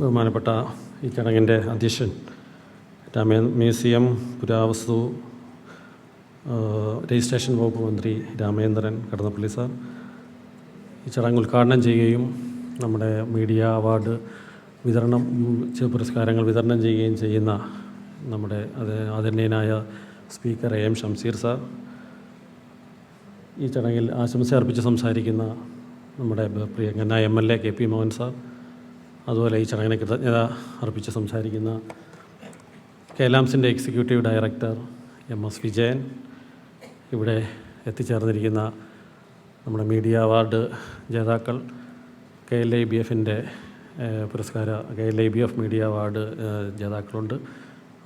ബഹുമാനപ്പെട്ട ഈ ചടങ്ങിൻ്റെ അധ്യക്ഷൻ മ്യൂസിയം, പുരാവസ്തു, രജിസ്ട്രേഷൻ വകുപ്പ് മന്ത്രി രാമേന്ദ്രൻ കടന്നപ്പള്ളി സാർ ഈ ചടങ്ങ് ഉദ്ഘാടനം ചെയ്യുകയും നമ്മുടെ മീഡിയ അവാർഡ് പുരസ്കാരങ്ങൾ വിതരണം ചെയ്യുകയും ചെയ്യുന്ന നമ്മുടെ ആദരണീയനായ സ്പീക്കർ എം ഷംസീർ സാർ, ഈ ചടങ്ങിൽ ആശംസ അർപ്പിച്ച് സംസാരിക്കുന്ന നമ്മുടെ പ്രിയങ്കരനായ MLA KP മോഹൻ സാർ, അതുപോലെ ഈ ചടങ്ങിനെ കൃതജ്ഞത അർപ്പിച്ച് സംസാരിക്കുന്ന കേലാംസിൻ്റെ എക്സിക്യൂട്ടീവ് ഡയറക്ടർ MS വിജയൻ, ഇവിടെ എത്തിച്ചേർന്നിരിക്കുന്ന നമ്മുടെ മീഡിയ അവാർഡ് ജേതാക്കൾ, KLIBF-ൻ്റെ പുരസ്കാര KLIBF മീഡിയ അവാർഡ് ജേതാക്കളുണ്ട്.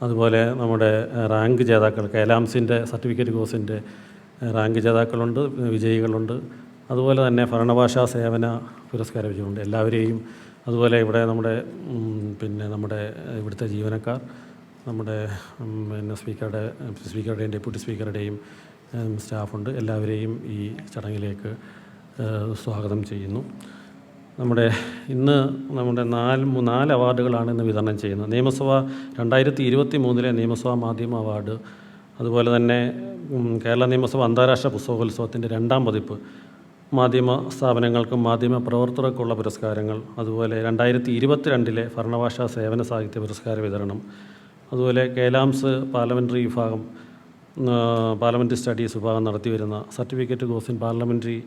അതുപോലെ നമ്മുടെ റാങ്ക് ജേതാക്കൾ, കേലാംസിൻ്റെ സർട്ടിഫിക്കറ്റ് കോഴ്സിൻ്റെ റാങ്ക് ജേതാക്കളുണ്ട്, വിജയികളുണ്ട്. അതുപോലെ തന്നെ ഭരണഭാഷാ സേവന പുരസ്കാര വിജയമുണ്ട്. എല്ലാവരെയും, അതുപോലെ ഇവിടെ നമ്മുടെ ഇവിടുത്തെ ജീവനക്കാർ, നമ്മുടെ സ്പീക്കറുടെയും ഡെപ്യൂട്ടി സ്പീക്കറുടെയും സ്റ്റാഫുണ്ട്. എല്ലാവരെയും ഈ ചടങ്ങിലേക്ക് സ്വാഗതം ചെയ്യുന്നു. ഇന്ന് നമ്മുടെ നാല് അവാർഡുകളാണ് ഇന്ന് വിതരണം ചെയ്യുന്നത്. നിയമസഭ 2023 നിയമസഭാ മാധ്യമ അവാർഡ്, അതുപോലെ തന്നെ കേരള നിയമസഭ അന്താരാഷ്ട്ര പുസ്തകോത്സവത്തിൻ്റെ 2ാം പതിപ്പ് മാധ്യമ സ്ഥാപനങ്ങൾക്കും മാധ്യമ പ്രവർത്തകർക്കുള്ള പുരസ്കാരങ്ങൾ, അതുപോലെ 2022 ഭരണഭാഷാ സേവന സാഹിത്യ പുരസ്കാര വിതരണം, അതുപോലെ കേലാംസ് പാർലമെൻ്ററി സ്റ്റഡീസ് വിഭാഗം നടത്തിവരുന്ന certificate course in parliamentary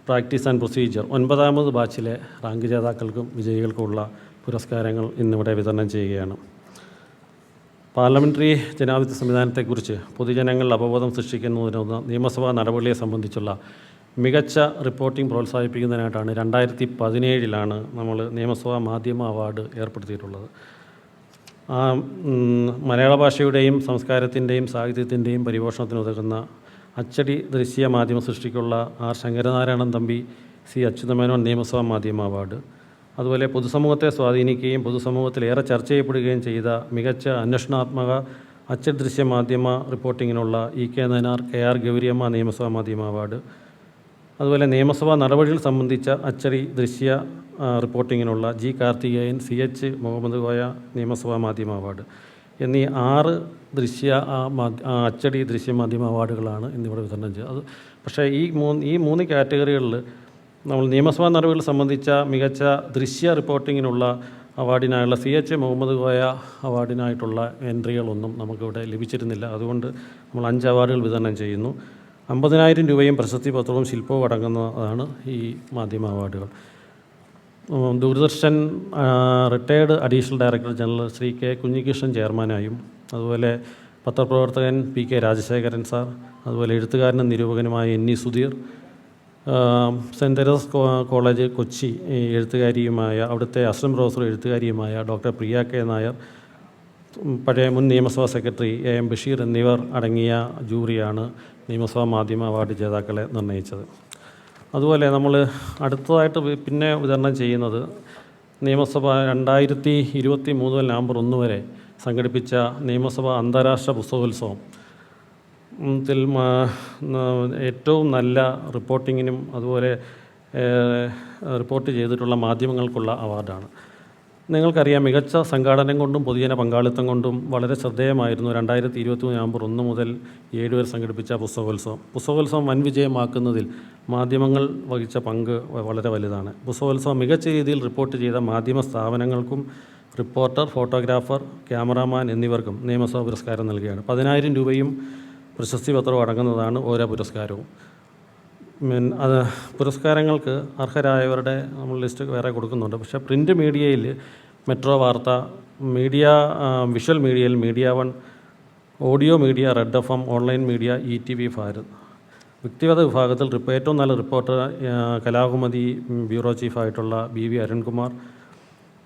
practice and procedure 9ാമത് ബാച്ചിലെ റാങ്ക് ജേതാക്കൾക്കും വിജയികൾക്കുമുള്ള പുരസ്കാരങ്ങൾ ഇന്നിവിടെ വിതരണം ചെയ്യുകയാണ്. പാർലമെൻ്ററി ജനാധിപത്യ സംവിധാനത്തെക്കുറിച്ച് പൊതുജനങ്ങളിൽ അവബോധം സൃഷ്ടിക്കുന്നതിനുള്ള നിയമസഭാ നടപടിയെ സംബന്ധിച്ചുള്ള മികച്ച റിപ്പോർട്ടിംഗ് പ്രോത്സാഹിപ്പിക്കുന്നതിനായിട്ടാണ് 2017 നമ്മൾ നിയമസഭാ മാധ്യമ അവാർഡ് ഏർപ്പെടുത്തിയിട്ടുള്ളത്. മലയാള ഭാഷയുടെയും സംസ്കാരത്തിൻ്റെയും സാഹിത്യത്തിൻ്റെയും പരിപോഷണത്തിനുതകുന്ന അച്ചടി ദൃശ്യ മാധ്യമ സൃഷ്ടിക്കുള്ള R ശങ്കരനാരായണൻ തമ്പി C അച്യുതമേനോൻ നിയമസഭാ മാധ്യമ അവാർഡ്, അതുപോലെ പൊതുസമൂഹത്തെ സ്വാധീനിക്കുകയും പൊതുസമൂഹത്തിൽ ഏറെ ചർച്ച ചെയ്യപ്പെടുകയും ചെയ്ത മികച്ച അന്വേഷണാത്മക അച്ചടി ദൃശ്യ മാധ്യമ റിപ്പോർട്ടിങ്ങിനുള്ള EK നയനാർ KR ഗൗരിയമ്മ നിയമസഭാ മാധ്യമ അവാർഡ്, അതുപോലെ നിയമസഭാ നടപടികൾ സംബന്ധിച്ച അച്ചടി ദൃശ്യ റിപ്പോർട്ടിങ്ങിനുള്ള G കാർത്തികേയൻ CH മുഹമ്മദ് കോയ നിയമസഭാ മാധ്യമ അവാർഡ് എന്നീ 6 അച്ചടി ദൃശ്യ മാധ്യമ അവാർഡുകളാണ് ഇന്നിവിടെ വിതരണം ചെയ്തത്. പക്ഷേ ഈ മൂന്ന് കാറ്റഗറികളിൽ നമ്മൾ നിയമസഭാ നടപടികൾ സംബന്ധിച്ച മികച്ച ദൃശ്യ റിപ്പോർട്ടിങ്ങിനുള്ള അവാർഡിനായുള്ള CH മുഹമ്മദ് കോയ അവാർഡിനായിട്ടുള്ള എൻട്രികളൊന്നും നമുക്കിവിടെ ലഭിച്ചിരുന്നില്ല. അതുകൊണ്ട് നമ്മൾ 5 അവാർഡുകൾ വിതരണം ചെയ്യുന്നു. 50,000 രൂപയും പ്രശസ്തി പത്രവും ശില്പവും അടങ്ങുന്നതാണ് ഈ മാധ്യമ അവാർഡുകൾ. Doordarshan retired additional director general Shri K Kunhikrishnan ചെയർമാനായും, അതുപോലെ പത്രപ്രവർത്തകൻ PK രാജശേഖരൻ സാർ, അതുപോലെ എഴുത്തുകാരനും നിരൂപകനുമായ NE Sudheer, saint Teresa's college Kochi എഴുത്തുകാരിയുമായ അവിടുത്തെ അസിസ്റ്റന്റ് പ്രൊഫസർ എഴുത്തുകാരിയുമായ ഡോക്ടർ പ്രിയ K നായർ, പഴയ മുൻ നിയമസഭാ സെക്രട്ടറി AM ബഷീർ എന്നിവർ അടങ്ങിയ ജൂറിയാണ് നിയമസഭാ മാധ്യമ അവാർഡ് ജേതാക്കളെ നിർണ്ണയിച്ചത്. അതുപോലെ നമ്മൾ അടുത്തതായിട്ട് പിന്നെ വിതരണം ചെയ്യുന്നത് നിയമസഭ 2023 നവംബർ 1 വരെ സംഘടിപ്പിച്ച നിയമസഭ അന്താരാഷ്ട്ര പുസ്തകോത്സവം ത്തിൽ ഏറ്റവും നല്ല റിപ്പോർട്ടിങ്ങിനും അതുപോലെ റിപ്പോർട്ട് ചെയ്തിട്ടുള്ള മാധ്യമങ്ങൾക്കുള്ള അവാർഡാണ്. നിങ്ങൾക്കറിയാം, മികച്ച സംഘാടനം കൊണ്ടും പൊതുജന പങ്കാളിത്തം കൊണ്ടും വളരെ ശ്രദ്ധേയമായിരുന്നു 2023 നവംബർ 1 മുതൽ 7 വരെ സംഘടിപ്പിച്ച പുസ്തകോത്സവം വൻ വിജയമാക്കുന്നതിൽ മാധ്യമങ്ങൾ വഹിച്ച പങ്ക് വളരെ വലുതാണ്. പുസ്തകോത്സവം മികച്ച രീതിയിൽ റിപ്പോർട്ട് ചെയ്ത മാധ്യമ സ്ഥാപനങ്ങൾക്കും റിപ്പോർട്ടർ, ഫോട്ടോഗ്രാഫർ, ക്യാമറാമാൻ എന്നിവർക്കും നിയമസഭാ പുരസ്കാരം നൽകുകയാണ്. 10,000 രൂപയും പ്രശസ്തി പത്രവും അടങ്ങുന്നതാണ് ഓരോ പുരസ്കാരവും. പുരസ്കാരങ്ങൾക്ക് അർഹരായവരുടെ നമ്മൾ ലിസ്റ്റ് വേറെ കൊടുക്കുന്നുണ്ട്. പക്ഷേ പ്രിൻ്റ് മീഡിയയിൽ മെട്രോ വാർത്ത, വിഷ്വൽ മീഡിയയിൽ media 1, audio media red FM, online media ETV Bharat. വ്യക്തിഗത വിഭാഗത്തിൽ ഏറ്റവും നല്ല റിപ്പോർട്ടർ കലാകുമതി ബ്യൂറോ ചീഫായിട്ടുള്ള BV അരുൺകുമാർ,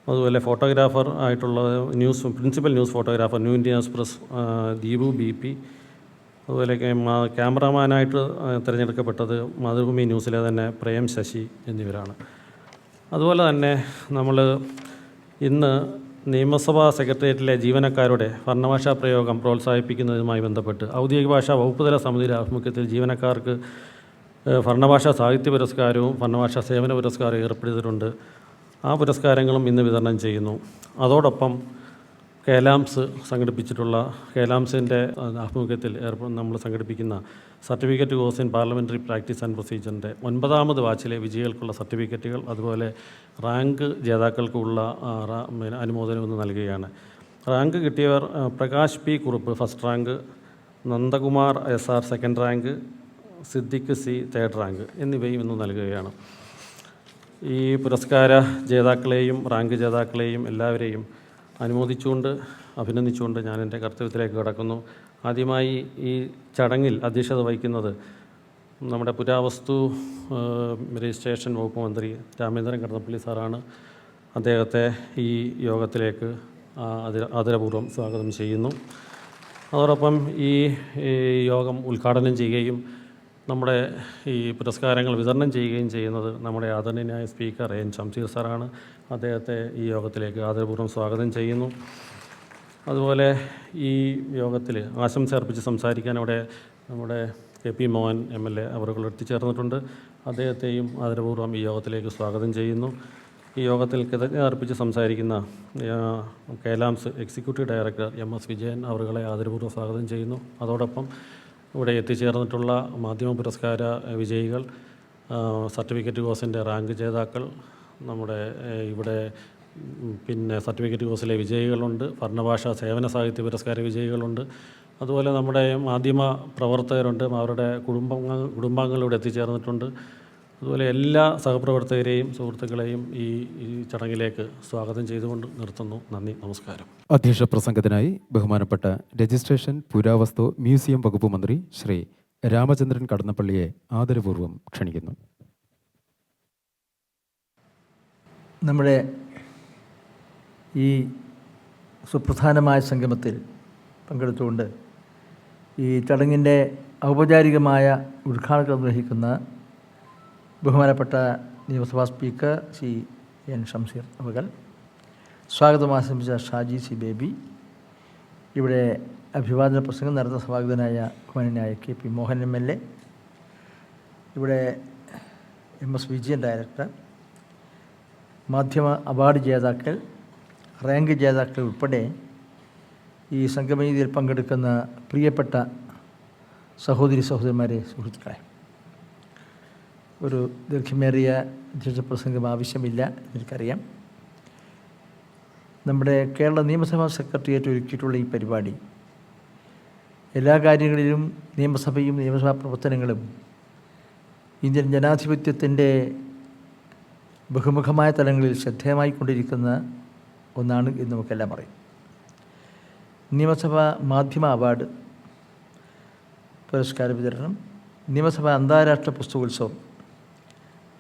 അതുപോലെ ഫോട്ടോഗ്രാഫർ ആയിട്ടുള്ള principal news photographer new Indian express Deepu BP, അതുപോലെ ക്യാമറാമാനായിട്ട് തിരഞ്ഞെടുക്കപ്പെട്ടത് മാതൃഭൂമി ന്യൂസിലെ തന്നെ പ്രേം ശശി എന്നിവരാണ്. അതുപോലെ തന്നെ നമ്മൾ ഇന്ന് നിയമസഭാ സെക്രട്ടേറിയറ്റിലെ ജീവനക്കാരുടെ ഭരണഭാഷാ പ്രയോഗം പ്രോത്സാഹിപ്പിക്കുന്നതുമായി ബന്ധപ്പെട്ട് ഔദ്യോഗിക ഭാഷാ വകുപ്പ് തല സമിതിയുടെ ആഭിമുഖ്യത്തിൽ ജീവനക്കാർക്ക് ഭരണഭാഷാ സാഹിത്യ പുരസ്കാരവും ഭരണഭാഷാ സേവന പുരസ്കാരവും ഏർപ്പെടുത്തിയിട്ടുണ്ട്. ആ പുരസ്കാരങ്ങളും ഇന്ന് വിതരണം ചെയ്യുന്നു. അതോടൊപ്പം കേലാംസ് സംഘടിപ്പിച്ചിട്ടുള്ള കേലാംസിൻ്റെ ആഭിമുഖ്യത്തിൽ നമ്മൾ സംഘടിപ്പിക്കുന്ന certificate course in parliamentary practice and പ്രൊസീജിയറിൻ്റെ 9ാമത് ബാച്ചിലെ വിജയികൾക്കുള്ള സർട്ടിഫിക്കറ്റുകൾ, അതുപോലെ റാങ്ക് ജേതാക്കൾക്കുള്ള അനുമോദനം ഇന്ന് നൽകുകയാണ്. റാങ്ക് കിട്ടിയവർ Prakash P Kurup first rank, Nandakumar SR second rank, Siddique C third rank എന്നിവയും ഇന്ന് നൽകുകയാണ്. ഈ പുരസ്കാര ജേതാക്കളെയും റാങ്ക് ജേതാക്കളെയും എല്ലാവരെയും അനുമോദിച്ചുകൊണ്ട് അഭിനന്ദിച്ചുകൊണ്ട് ഞാൻ എൻ്റെ കർത്തവ്യത്തിലേക്ക് കടക്കുന്നു. ആദ്യമായി ഈ ചടങ്ങിൽ അധ്യക്ഷത വഹിക്കുന്നത് നമ്മുടെ പുരാവസ്തു രജിസ്ട്രേഷൻ വകുപ്പ് മന്ത്രി രാമേന്ദ്രൻ കടന്നപ്പള്ളി സാറാണ്. അദ്ദേഹത്തെ ഈ യോഗത്തിലേക്ക് ആദരപൂർവ്വം സ്വാഗതം ചെയ്യുന്നു. അതോടൊപ്പം ഈ യോഗം ഉദ്ഘാടനം ചെയ്യുകയും നമ്മുടെ ഈ പുരസ്കാരങ്ങൾ വിതരണം ചെയ്യുകയും ചെയ്യുന്നത് നമ്മുടെ ആദരണീയനായ സ്പീക്കർ N ഷംസീർ സാറാണ്. അദ്ദേഹത്തെ ഈ യോഗത്തിലേക്ക് ആദരപൂർവ്വം സ്വാഗതം ചെയ്യുന്നു. അതുപോലെ ഈ യോഗത്തിൽ ആശംസ അർപ്പിച്ച് സംസാരിക്കാൻ അവിടെ നമ്മുടെ KP മോഹൻ MLA അവരുകൾ എത്തിച്ചേർന്നിട്ടുണ്ട്. അദ്ദേഹത്തെയും ആദരപൂർവ്വം ഈ യോഗത്തിലേക്ക് സ്വാഗതം ചെയ്യുന്നു. ഈ യോഗത്തിൽ കൃതജ്ഞത അർപ്പിച്ച് സംസാരിക്കുന്ന കേലാംസ് എക്സിക്യൂട്ടീവ് ഡയറക്ടർ MS വിജയൻ അവരുകളെ ആദരപൂർവ്വം സ്വാഗതം ചെയ്യുന്നു. അതോടൊപ്പം ഇവിടെ എത്തിച്ചേർന്നിട്ടുള്ള മാധ്യമ പുരസ്കാര വിജയികൾ, സർട്ടിഫിക്കറ്റ് കോഴ്സിൻ്റെ റാങ്ക് ജേതാക്കൾ, നമ്മുടെ ഇവിടെ സർട്ടിഫിക്കറ്റ് കോഴ്സിലെ വിജയികളുണ്ട്, ഭരണഭാഷാ സേവന സാഹിത്യ പുരസ്കാര വിജയികളുണ്ട്. അതുപോലെ നമ്മുടെ മാധ്യമ പ്രവർത്തകരുണ്ട്, അവരുടെ കുടുംബാംഗങ്ങളിവിടെ എത്തിച്ചേർന്നിട്ടുണ്ട്. അതുപോലെ എല്ലാ സഹപ്രവർത്തകരെയും സുഹൃത്തുക്കളെയും ഈ ചടങ്ങിലേക്ക് സ്വാഗതം ചെയ്തുകൊണ്ട് നിർത്തുന്നു. നന്ദി, നമസ്കാരം. അധ്യക്ഷ പ്രസംഗത്തിനായി ബഹുമാനപ്പെട്ട രജിസ്ട്രേഷൻ പുരാവസ്തു മ്യൂസിയം വകുപ്പ് മന്ത്രി ശ്രീ രാമചന്ദ്രൻ കടന്നപ്പള്ളിയെ ആദരപൂർവ്വം ക്ഷണിക്കുന്നു. നമ്മുടെ ഈ സുപ്രധാനമായ സംഗമത്തിൽ പങ്കെടുത്തുകൊണ്ട് ഈ ചടങ്ങിൻ്റെ ഔപചാരികമായ ഉദ്ഘാടനം നിർവഹിക്കുന്ന ബഹുമാനപ്പെട്ട നിയമസഭാ സ്പീക്കർ ശ്രീ N ഷംസീർ അവർ, സ്വാഗതം ആശംസിച്ച ഷാജി C ബേബി, ഇവിടെ അഭിവാദന പ്രസംഗം നടന്ന സ്വാഗതനായ ബഹുമാന്യനായ KP മോഹൻ MLA, ഇവിടെ MS വിജയൻ ഡയറക്ടർ, മാധ്യമ അവാർഡ് ജേതാക്കൾ, റാങ്ക് ജേതാക്കൾ ഉൾപ്പെടെ ഈ സംഗമവേദിയിൽ പങ്കെടുക്കുന്ന പ്രിയപ്പെട്ട സഹോദരി സഹോദരന്മാരെ, സുഹൃത്തുക്കളെ, ഒരു ദീർഘമേറിയ അധ്യക്ഷ പ്രസംഗം ആവശ്യമില്ല, എനിക്കറിയാം. നമ്മുടെ കേരള നിയമസഭാ സെക്രട്ടേറിയറ്റ് ഒരുക്കിയിട്ടുള്ള ഈ പരിപാടി എല്ലാ കാര്യങ്ങളിലും നിയമസഭയും നിയമസഭാ പ്രവർത്തനങ്ങളും ഇന്ത്യൻ ജനാധിപത്യത്തിൻ്റെ ബഹുമുഖമായ തലങ്ങളിൽ ശ്രദ്ധേയമായി കൊണ്ടിരിക്കുന്ന ഒന്നാണ് എന്ന് നമുക്കെല്ലാം അറിയാം. നിയമസഭ മാധ്യമ അവാർഡ് പുരസ്കാര വിതരണം, നിയമസഭ അന്താരാഷ്ട്ര പുസ്തകോത്സവം,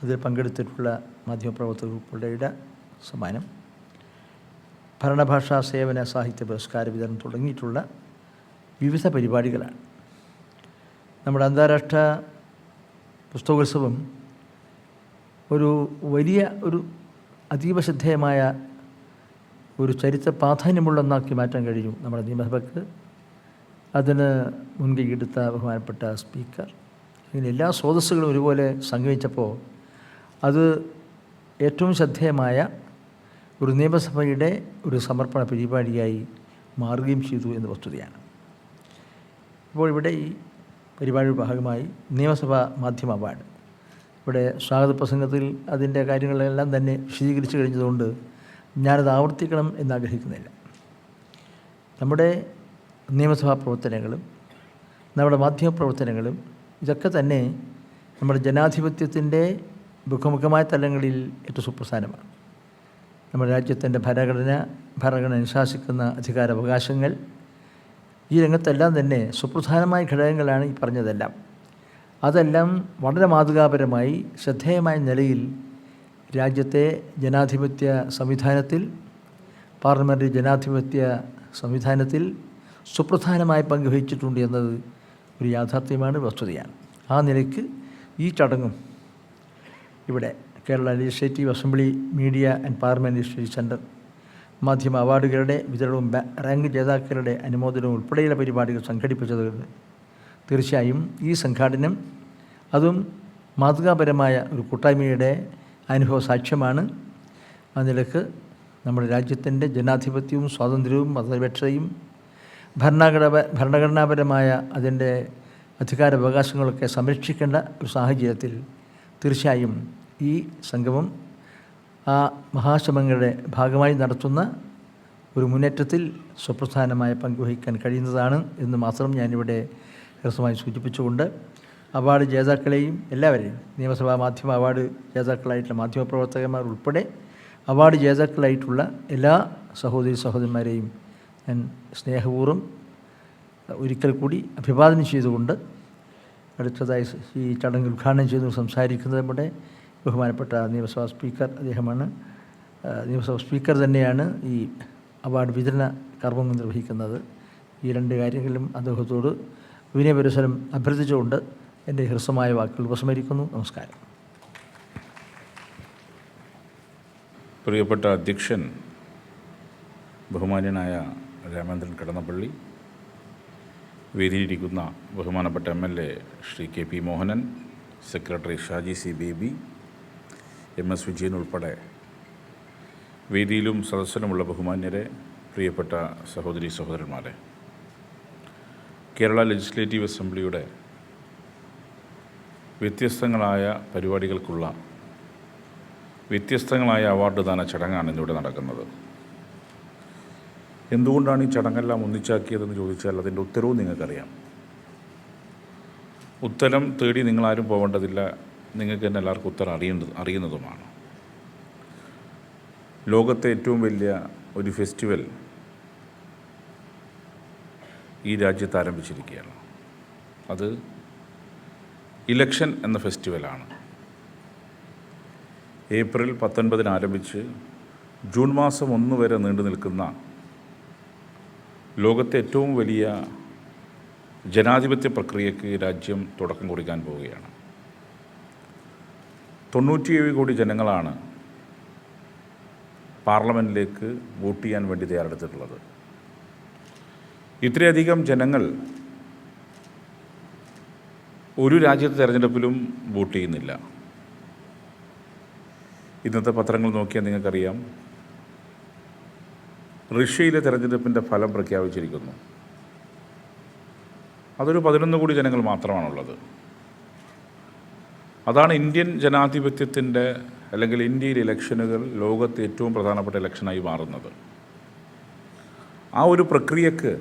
അതിൽ പങ്കെടുത്തിട്ടുള്ള മാധ്യമപ്രവർത്തകർ ഉൾപ്പെടെയുടെ സമ്മാനം, ഭരണഭാഷാ സേവന സാഹിത്യ പുരസ്കാര വിതരണം തുടങ്ങിയിട്ടുള്ള വിവിധ പരിപാടികളാണ്. നമ്മുടെ അന്താരാഷ്ട്ര പുസ്തകോത്സവം ഒരു വലിയ അതീവ ശ്രദ്ധേയമായ ഒരു ചരിത്ര പ്രാധാന്യമുള്ള ഒന്നാക്കി മാറ്റാൻ കഴിഞ്ഞു നമ്മുടെ നിയമസഭയ്ക്ക്. അതിന് മുൻകൈയെടുത്ത ബഹുമാനപ്പെട്ട സ്പീക്കർ, ഇങ്ങനെ എല്ലാ സ്രോതസ്സുകളും ഒരുപോലെ സംഗമിച്ചപ്പോൾ അത് ഏറ്റവും ശ്രദ്ധേയമായ ഒരു നിയമസഭയുടെ ഒരു സമർപ്പണ പരിപാടിയായി മാറുകയും ചെയ്തു എന്ന വസ്തുതയാണ്. ഇപ്പോൾ ഇവിടെ ഈ പരിപാടിയുടെ ഭാഗമായി നിയമസഭാ മാധ്യമ അവാർഡ്, ഇവിടെ സ്വാഗത പ്രസംഗത്തിൽ അതിൻ്റെ കാര്യങ്ങളെല്ലാം തന്നെ വിശദീകരിച്ചു കഴിഞ്ഞതുകൊണ്ട് ഞാനത് ആവർത്തിക്കണം എന്നാഗ്രഹിക്കുന്നില്ല. നമ്മുടെ നിയമസഭാ പ്രവർത്തനങ്ങളും നമ്മുടെ മാധ്യമ പ്രവർത്തനങ്ങളും ഇതൊക്കെ തന്നെ നമ്മുടെ ജനാധിപത്യത്തിൻ്റെ ബഹുമുഖമായ തലങ്ങളിൽ ഏറ്റവും സുപ്രധാനമാണ്. നമ്മുടെ രാജ്യത്തിൻ്റെ ഭരണഘടന അനുശാസിക്കുന്ന അധികാരാവകാശങ്ങൾ, ഈ രംഗത്തെല്ലാം തന്നെ സുപ്രധാനമായ ഘടകങ്ങളാണ് ഈ പറഞ്ഞതെല്ലാം. അതെല്ലാം വളരെ മാതൃകാപരമായി ശ്രദ്ധേയമായ നിലയിൽ രാജ്യത്തെ ജനാധിപത്യ സംവിധാനത്തിൽ, പാർലമെൻ്ററി ജനാധിപത്യ സംവിധാനത്തിൽ സുപ്രധാനമായ പങ്ക് വഹിച്ചിട്ടുണ്ട് എന്നത് ഒരു യാഥാർത്ഥ്യമാണ്, വസ്തുതയാണ്. ആ നിലയ്ക്ക് ഈ ചടങ്ങും ഇവിടെ Kerala legislative assembly media and parliamentary study centre മാധ്യമ അവാർഡുകളുടെ വിതരണവും റാങ്ക് ജേതാക്കളുടെ അനുമോദനവും ഉൾപ്പെടെയുള്ള പരിപാടികൾ സംഘടിപ്പിച്ചത് തീർച്ചയായും ഈ സംഘാടനം അതും മാതൃകാപരമായ ഒരു കൂട്ടായ്മയുടെ അനുഭവ സാക്ഷ്യമാണ്. ആ നിലക്ക് നമ്മുടെ രാജ്യത്തിൻ്റെ ജനാധിപത്യവും സ്വാതന്ത്ര്യവും മതനിരപേക്ഷതയും ഭരണഘടനാപരമായ അതിൻ്റെ അധികാരാവകാശങ്ങളൊക്കെ സംരക്ഷിക്കേണ്ട ഒരു സാഹചര്യത്തിൽ തീർച്ചയായും ഈ സംഗമം ആ മഹാശ്രമങ്ങളുടെ ഭാഗമായി നടത്തുന്ന ഒരു മുന്നേറ്റത്തിൽ സുപ്രധാനമായ പങ്കുവഹിക്കാൻ കഴിയുന്നതാണ് എന്ന് മാത്രം ഞാനിവിടെ ഹ്രസ്വമായി സൂചിപ്പിച്ചുകൊണ്ട് അവാർഡ് ജേതാക്കളെയും എല്ലാവരെയും നിയമസഭാ മാധ്യമ അവാർഡ് ജേതാക്കളായിട്ടുള്ള മാധ്യമപ്രവർത്തകന്മാർ ഉൾപ്പെടെ അവാർഡ് ജേതാക്കളായിട്ടുള്ള എല്ലാ സഹോദരി സഹോദരന്മാരെയും ഞാൻ സ്നേഹപൂർവ്വം ഒരിക്കൽ കൂടി അഭിവാദനം ചെയ്തുകൊണ്ട് അടുത്തതായി ഈ ചടങ്ങ് ഉദ്ഘാടനം ചെയ്തു സംസാരിക്കുന്നത് നമ്മുടെ ബഹുമാനപ്പെട്ട നിയമസഭാ സ്പീക്കർ അദ്ദേഹമാണ്. നിയമസഭാ സ്പീക്കർ തന്നെയാണ് ഈ അവാർഡ് വിതരണ കർമ്മം നിർവഹിക്കുന്നത്. ഈ രണ്ട് കാര്യങ്ങളിലും അദ്ദേഹത്തോട് വിനയപരിസരം അഭ്യർത്ഥിച്ചുകൊണ്ട് എൻ്റെ ഹ്രസ്വമായ വാക്കുകൾ ഉപസംഹരിക്കുന്നു. നമസ്കാരം. പ്രിയപ്പെട്ട അധ്യക്ഷൻ ബഹുമാന്യനായ രാമചന്ദ്രൻ കടന്നപ്പള്ളി, വേദിയിലിരിക്കുന്ന ബഹുമാനപ്പെട്ട MLA Shri KP Mohanan, secretary Shaji C baby, MS Vijayan ഉൾപ്പെടെ വേദിയിലും സദസ്സിലുമുള്ള ബഹുമാന്യരെ, പ്രിയപ്പെട്ട സഹോദരി സഹോദരന്മാരെ, കേരള ലെജിസ്ലേറ്റീവ് അസംബ്ലിയുടെ വ്യത്യസ്തങ്ങളായ പരിപാടികൾക്കുള്ള വ്യത്യസ്തങ്ങളായ അവാർഡ് ദാന ചടങ്ങാണ് ഇന്നിവിടെ നടക്കുന്നത്. എന്തുകൊണ്ടാണ് ഈ ചടങ്ങെല്ലാം ഒന്നിച്ചാക്കിയതെന്ന് ചോദിച്ചാൽ അതിൻ്റെ ഉത്തരവും നിങ്ങൾക്കറിയാം. ഉത്തരം തേടി നിങ്ങളാരും പോകേണ്ടതില്ല, നിങ്ങൾക്ക് തന്നെ എല്ലാവർക്കും ഉത്തരം അറിയുന്നതുമാണ്. ലോകത്തെ ഏറ്റവും വലിയ ഒരു ഫെസ്റ്റിവൽ ഈ രാജ്യത്ത് ആരംഭിച്ചിരിക്കുകയാണ്. അത് ഇലക്ഷൻ എന്ന ഫെസ്റ്റിവലാണ്. ഏപ്രിൽ 19 ആരംഭിച്ച് ജൂൺ മാസം 1 വരെ നീണ്ടു നിൽക്കുന്ന ലോകത്തെ ഏറ്റവും വലിയ ജനാധിപത്യ പ്രക്രിയയ്ക്ക് രാജ്യം തുടക്കം കുറിക്കാൻ പോവുകയാണ്. 97 കോടി ജനങ്ങളാണ് പാർലമെൻറ്റിലേക്ക് വോട്ട് ചെയ്യാൻ വേണ്ടി തയ്യാറെടുത്തിട്ടുള്ളത്. ഇത്രയധികം ജനങ്ങൾ ഒരു രാജ്യത്തെ തെരഞ്ഞെടുപ്പിലും വോട്ട് ചെയ്യുന്നില്ല. ഇന്നത്തെ പത്രങ്ങൾ നോക്കിയാൽ നിങ്ങൾക്കറിയാം, റഷ്യയിലെ തെരഞ്ഞെടുപ്പിൻ്റെ ഫലം പ്രഖ്യാപിച്ചിരിക്കുന്നു. അതൊരു 11 കോടി ജനങ്ങൾ മാത്രമാണുള്ളത്. അതാണ് ഇന്ത്യൻ ജനാധിപത്യത്തിൻ്റെ അല്ലെങ്കിൽ ഇന്ത്യയിലെ ഇലക്ഷനുകൾ ലോകത്തെ ഏറ്റവും പ്രധാനപ്പെട്ട ഇലക്ഷനായി മാറുന്നത്. ആ ഒരു പ്രക്രിയക്ക്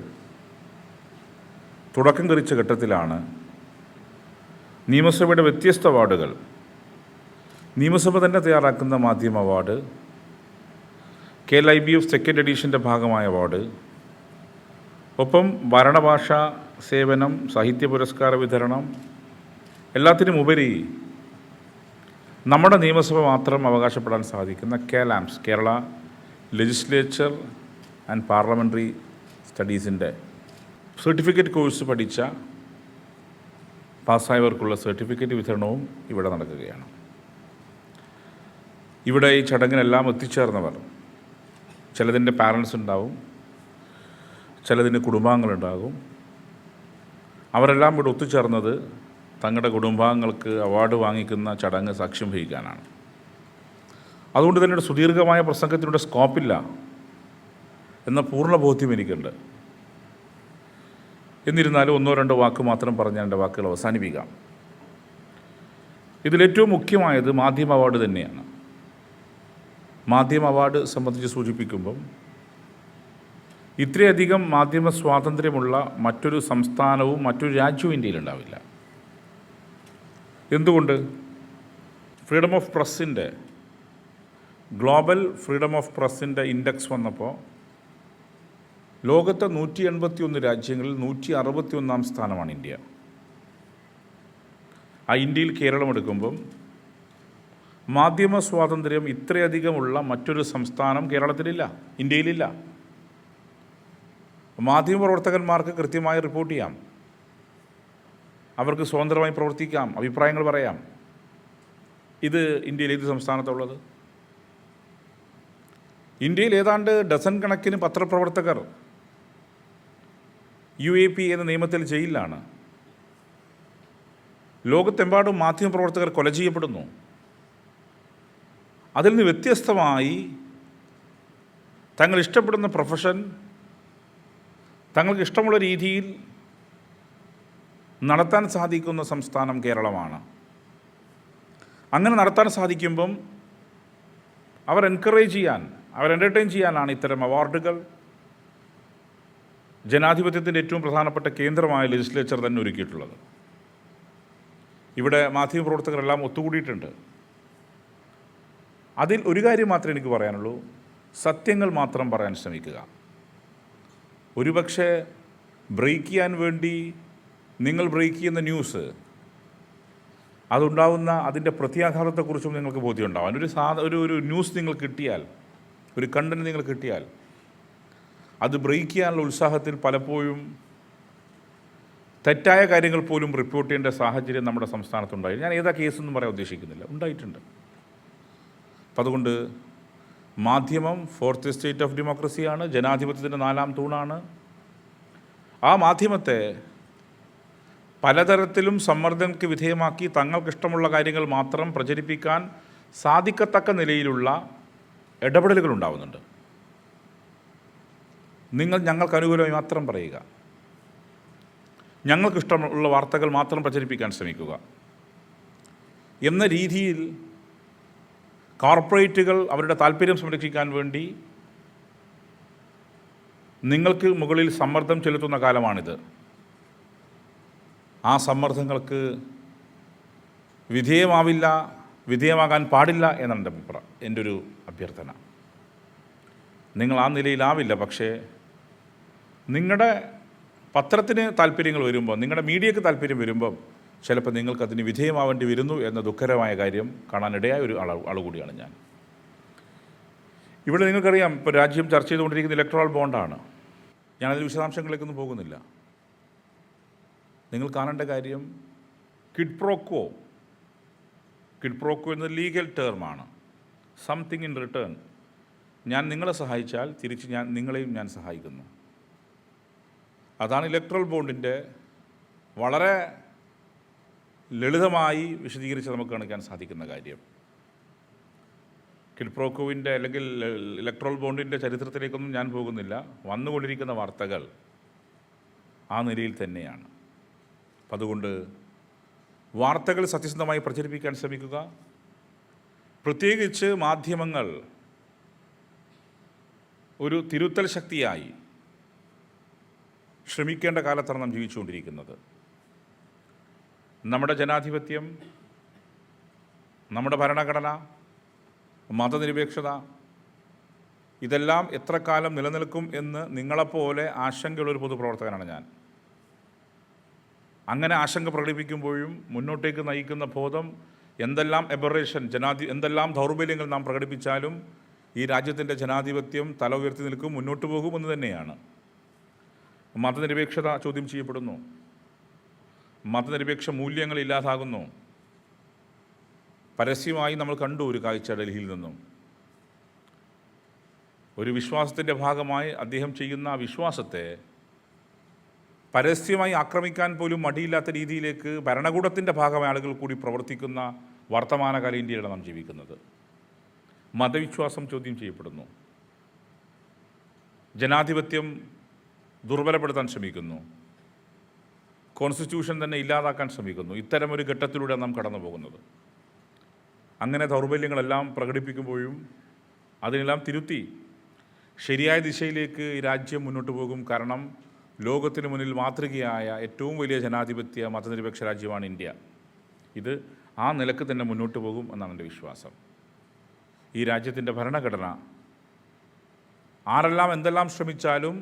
തുടക്കം കുറിച്ച ഘട്ടത്തിലാണ് നിയമസഭയുടെ വ്യത്യസ്ത അവാർഡുകൾ, നിയമസഭ തന്നെ തയ്യാറാക്കുന്ന മാധ്യമ അവാർഡ്, KLIBF സെക്കൻഡ് എഡിഷൻ്റെ ഭാഗമായ അവാർഡ്, ഒപ്പം ഭരണഭാഷാ സേവനം, സാഹിത്യ പുരസ്കാര വിതരണം, എല്ലാത്തിനുമുപരി നമ്മുടെ നിയമസഭ മാത്രം അവകാശപ്പെടാൻ സാധിക്കുന്ന KLAMS, Kerala legislature and parliamentary സ്റ്റഡീസിൻ്റെ സർട്ടിഫിക്കറ്റ് കോഴ്സ് പഠിച്ച പാസ്സായവർക്കുള്ള സർട്ടിഫിക്കറ്റ് വിതരണവും ഇവിടെ നടക്കുകയാണ്. ഇവിടെ ഈ ചടങ്ങിനെല്ലാം എത്തിച്ചേർന്നവർ, ചിലതിൻ്റെ പാരൻസ് ഉണ്ടാവും, ചിലതിൻ്റെ കുടുംബാംഗങ്ങളുണ്ടാകും. അവരെല്ലാം ഇവിടെ ഒത്തുചേർന്നത് തങ്ങളുടെ കുടുംബാംഗങ്ങൾക്ക് അവാർഡ് വാങ്ങിക്കുന്ന ചടങ്ങ് സാക്ഷ്യം വഹിക്കാനാണ്. അതുകൊണ്ട് തന്നെ ഒരു സുദീർഘമായ പ്രസംഗത്തിലൂടെ സ്കോപ്പില്ല എന്ന പൂർണ്ണ ബോധ്യം എനിക്കുണ്ട്. എന്നിരുന്നാലും 1-2 വാക്ക് മാത്രം പറഞ്ഞ് എൻ്റെ വാക്കുകൾ അവസാനിപ്പിക്കാം. ഇതിലേറ്റവും മുഖ്യമായത് മാധ്യമ അവാർഡ് തന്നെയാണ്. മാധ്യമ അവാർഡ് സംബന്ധിച്ച് സൂചിപ്പിക്കുമ്പം ഇത്രയധികം മാധ്യമ സ്വാതന്ത്ര്യമുള്ള മറ്റൊരു സംസ്ഥാനവും മറ്റൊരു രാജ്യവും ഇന്ത്യയിലുണ്ടാവില്ല. എന്തുകൊണ്ട്? ഫ്രീഡം ഓഫ് പ്രസ്സിൻ്റെ ഗ്ലോബൽ ഫ്രീഡം ഓഫ് പ്രസ്സിൻ്റെ ഇൻഡെക്സ് വന്നപ്പോൾ ലോകത്തെ 181 രാജ്യങ്ങളിൽ 161 സ്ഥാനമാണ് ഇന്ത്യ. ആ ഇന്ത്യയിൽ കേരളം എടുക്കുമ്പം മാധ്യമ സ്വാതന്ത്ര്യം ഇത്രയധികമുള്ള മറ്റൊരു സംസ്ഥാനം കേരളത്തിലില്ല, ഇന്ത്യയിലില്ല. മാധ്യമപ്രവർത്തകന്മാർക്ക് കൃത്യമായി റിപ്പോർട്ട് ചെയ്യാം, അവർക്ക് സ്വതന്ത്രമായി പ്രവർത്തിക്കാം, അഭിപ്രായങ്ങൾ പറയാം. ഇത് ഇന്ത്യയിൽ ഏത് സംസ്ഥാനത്തുള്ളത്? ഇന്ത്യയിൽ ഏതാണ്ട് ഡസൻ കണക്കിന് പത്രപ്രവർത്തകർ UAP എന്ന നിയമത്തിൽ ജയിലിലാണ്. ലോകത്തെമ്പാടും മാധ്യമപ്രവർത്തകർ കൊല ചെയ്യപ്പെടുന്നു. അതിൽ നിന്ന് വ്യത്യസ്തമായി തങ്ങൾ ഇഷ്ടപ്പെടുന്ന പ്രൊഫഷൻ തങ്ങൾക്ക് ഇഷ്ടമുള്ള രീതിയിൽ നടത്താൻ സാധിക്കുന്ന സംസ്ഥാനം കേരളമാണ്. അങ്ങനെ നടത്താൻ സാധിക്കുമ്പം അവർ എൻകറേജ് ചെയ്യാൻ, അവർ എൻ്റർടൈൻ ചെയ്യാനാണ് ഇത്തരം അവാർഡുകൾ ജനാധിപത്യത്തിൻ്റെ ഏറ്റവും പ്രധാനപ്പെട്ട കേന്ദ്രമായ ലെജിസ്ലേച്ചർ തന്നെ ഒരുക്കിയിട്ടുള്ളത്. ഇവിടെ മാധ്യമപ്രവർത്തകരെല്ലാം ഒത്തുകൂടിയിട്ടുണ്ട്. അതിൽ ഒരു കാര്യം മാത്രമേ എനിക്ക് പറയാനുള്ളൂ, സത്യങ്ങൾ മാത്രം പറയാൻ ശ്രമിക്കുക. ഒരുപക്ഷെ ബ്രേക്ക് ചെയ്യാൻ വേണ്ടി നിങ്ങൾ ബ്രേക്ക് ചെയ്യുന്ന ന്യൂസ്, അതുണ്ടാവുന്ന അതിൻ്റെ പ്രത്യാഘാതത്തെക്കുറിച്ചും നിങ്ങൾക്ക് ബോധ്യമുണ്ടാവും. ഒരു ന്യൂസ് നിങ്ങൾ കിട്ടിയാൽ, ഒരു കണ്ടൻറ്റ് നിങ്ങൾ കിട്ടിയാൽ, അത് ബ്രേക്ക് ചെയ്യാനുള്ള ഉത്സാഹത്തിൽ പലപ്പോഴും തെറ്റായ കാര്യങ്ങൾ പോലും റിപ്പോർട്ട് ചെയ്യേണ്ട സാഹചര്യം നമ്മുടെ സംസ്ഥാനത്തുണ്ടായി. ഞാൻ ഏതാ കേസൊന്നും പറയാൻ ഉദ്ദേശിക്കുന്നില്ല, ഉണ്ടായിട്ടുണ്ട്. അപ്പം അതുകൊണ്ട് മാധ്യമം ഫോർത്ത് സ്റ്റേറ്റ് ഓഫ് ഡെമോക്രസിയാണ്, ജനാധിപത്യത്തിൻ്റെ 4ാം തൂണാണ്. ആ മാധ്യമത്തെ പലതരത്തിലും സമ്മർദ്ദങ്ങൾക്ക് വിധേയമാക്കി തങ്ങൾക്കിഷ്ടമുള്ള കാര്യങ്ങൾ മാത്രം പ്രചരിപ്പിക്കാൻ സാധിക്കത്തക്ക നിലയിലുള്ള ഇടപെടലുകൾ ഉണ്ടാവുന്നുണ്ട്. നിങ്ങൾ ഞങ്ങൾക്ക് അനുകൂലമായി മാത്രം പറയുക, ഞങ്ങൾക്കിഷ്ടമുള്ള വാർത്തകൾ മാത്രം പ്രചരിപ്പിക്കാൻ ശ്രമിക്കുക എന്ന രീതിയിൽ കോർപ്പറേറ്റുകൾ അവരുടെ താല്പര്യം സംരക്ഷിക്കാൻ വേണ്ടി നിങ്ങൾക്ക് മുകളിൽ സമ്മർദ്ദം ചെലുത്തുന്ന കാലമാണിത്. ആ സമ്മർദ്ദങ്ങൾക്ക് വിധേയമാകാൻ പാടില്ല എന്നാണ് എൻ്റെ ഒരു അഭ്യർത്ഥന. നിങ്ങൾ ആ നിലയിലാവില്ല, പക്ഷേ നിങ്ങളുടെ പത്രത്തിന് താല്പര്യങ്ങൾ വരുമ്പോൾ, നിങ്ങളുടെ മീഡിയക്ക് താല്പര്യം വരുമ്പം ചിലപ്പോൾ നിങ്ങൾക്കതിന് വിധേയമാവേണ്ടി വരുന്നു എന്ന ദുഃഖകരമായ കാര്യം കാണാനിടയായ ഒരു ആൾ കൂടിയാണ് ഞാൻ. ഇവിടെ നിങ്ങൾക്കറിയാം, ഇപ്പോൾ രാജ്യം ചർച്ച ചെയ്തുകൊണ്ടിരിക്കുന്ന ഇലക്ട്രൽ ബോണ്ടാണ്. ഞാനതിൽ വിശദാംശങ്ങളിലേക്കൊന്നും പോകുന്നില്ല. നിങ്ങൾ കാണേണ്ട കാര്യം കിഡ് പ്രോക്കോ എന്നത് ലീഗൽ ടേമാണ്. Something in return. ഞാൻ നിങ്ങളെ സഹായിച്ചാൽ തിരിച്ച് നിങ്ങളെയും ഞാൻ സഹായിക്കുന്നു. അതാണ് ഇലക്ട്രൽ ബോണ്ടിൻ്റെ വളരെ ലളിതമായി വിശദീകരിച്ച് നമുക്ക് കാണിക്കാൻ സാധിക്കുന്ന കാര്യം. കിഡ് പ്രോക്കോവിൻ്റെ അല്ലെങ്കിൽ ഇലക്ട്രൽ ബോണ്ടിൻ്റെ ചരിത്രത്തിലേക്കൊന്നും ഞാൻ പോകുന്നില്ല. വന്നുകൊണ്ടിരിക്കുന്ന വാർത്തകൾ ആ നിലയിൽ തന്നെയാണ്. അപ്പം അതുകൊണ്ട് വാർത്തകൾ സത്യസന്ധമായി പ്രചരിപ്പിക്കാൻ ശ്രമിക്കുക. പ്രത്യേകിച്ച് മാധ്യമങ്ങൾ ഒരു തിരുത്തൽ ശക്തിയായി ശ്രമിക്കേണ്ട കാലത്താണ് നാം ജീവിച്ചുകൊണ്ടിരിക്കുന്നത്. നമ്മുടെ ജനാധിപത്യം, നമ്മുടെ ഭരണഘടന, മതനിരപേക്ഷത, ഇതെല്ലാം എത്ര കാലം നിലനിൽക്കും എന്ന് നിങ്ങളെപ്പോലെ ആശങ്കയുള്ളൊരു പൊതുപ്രവർത്തകനാണ് ഞാൻ. അങ്ങനെ ആശങ്ക പ്രകടിപ്പിക്കുമ്പോഴും മുന്നോട്ടേക്ക് നയിക്കുന്ന ബോധം, എന്തെല്ലാം എബറേഷൻ എന്തെല്ലാം ദൗർബല്യങ്ങൾ നാം പ്രകടിപ്പിച്ചാലും ഈ രാജ്യത്തിൻ്റെ ജനാധിപത്യം തല ഉയർത്തി നിൽക്കും, മുന്നോട്ട് പോകുമെന്ന് തന്നെയാണ്. മതനിരപേക്ഷത ചോദ്യം ചെയ്യപ്പെടുന്നു, മതനിരപേക്ഷ മൂല്യങ്ങൾ ഇല്ലാതാകുന്നു. പരസ്യമായി നമ്മൾ കണ്ടു ഒരു കാഴ്ച ഡൽഹിയിൽ നിന്നും. ഒരു വിശ്വാസത്തിൻ്റെ ഭാഗമായി അദ്ദേഹം ചെയ്യുന്ന ആ വിശ്വാസത്തെ പരസ്യമായി ആക്രമിക്കാൻ പോലും മടിയില്ലാത്ത രീതിയിലേക്ക് ഭരണകൂടത്തിൻ്റെ ഭാഗമായ ആളുകൾ കൂടി പ്രവർത്തിക്കുന്ന വർത്തമാനകാല ഇന്ത്യയിലാണ് നാം ജീവിക്കുന്നത്. മതവിശ്വാസം ചോദ്യം ചെയ്യപ്പെടുന്നു, ജനാധിപത്യം ദുർബലപ്പെടുത്താൻ ശ്രമിക്കുന്നു, കോൺസ്റ്റിറ്റ്യൂഷൻ തന്നെ ഇല്ലാതാക്കാൻ ശ്രമിക്കുന്നു. ഇത്തരമൊരു ഘട്ടത്തിലൂടെ നാം കടന്നു പോകുന്നത്. അങ്ങനെ ദൗർബല്യങ്ങളെല്ലാം പ്രകടിപ്പിക്കുമ്പോഴും അതിനെല്ലാം തിരുത്തി ശരിയായ ദിശയിലേക്ക് ഈ രാജ്യം മുന്നോട്ട് പോകും. കാരണം ലോകത്തിന് മുന്നിൽ മാതൃകയായ ഏറ്റവും വലിയ ജനാധിപത്യ മതനിരപേക്ഷ രാജ്യമാണ് ഇന്ത്യ. ഇത് ആ നിലക്ക് തന്നെ മുന്നോട്ട് പോകും എന്നാണ് എൻ്റെ വിശ്വാസം. ഈ രാജ്യത്തിൻ്റെ ഭരണഘടന ആരെല്ലാം എന്തെല്ലാം ശ്രമിച്ചാലും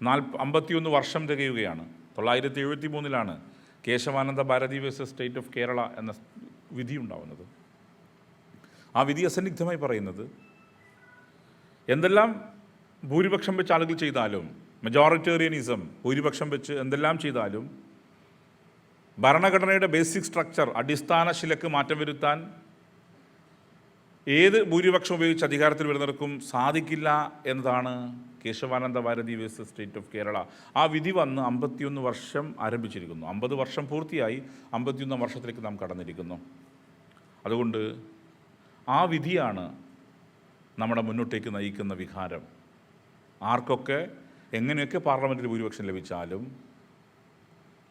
51 വർഷം തികയുകയാണ്. 1973 Kesavananda Bharati versus state of Kerala എന്ന വിധി ഉണ്ടാവുന്നത്. ആ വിധി അസന്നിഗ്ധമായി പറയുന്നത്, എന്തെല്ലാം ഭൂരിപക്ഷം വെച്ച് ആളുകൾ ചെയ്താലും, മെജോറിറ്റേറിയനിസം ഭൂരിപക്ഷം വെച്ച് എന്തെല്ലാം ചെയ്താലും ഭരണഘടനയുടെ ബേസിക് സ്ട്രക്ചർ, അടിസ്ഥാന ശിലക്ക് മാറ്റം വരുത്താൻ ഏത് ഭൂരിപക്ഷം ഉപയോഗിച്ച് അധികാരത്തിൽ വരുന്നവർക്കും സാധിക്കില്ല എന്നതാണ് Kesavananda Bharati versus state of Kerala. ആ വിധി വന്ന് 51 വർഷം ആരംഭിച്ചിരിക്കുന്നു. 50 വർഷം പൂർത്തിയായി, 51 വർഷത്തിലേക്ക് നാം കടന്നിരിക്കുന്നു. അതുകൊണ്ട് ആ വിധിയാണ് നമ്മുടെ മുന്നോട്ടേക്ക് നയിക്കുന്ന വികാരം. ആർക്കൊക്കെ എങ്ങനെയൊക്കെ പാർലമെൻറ്റിൽ ഭൂരിപക്ഷം ലഭിച്ചാലും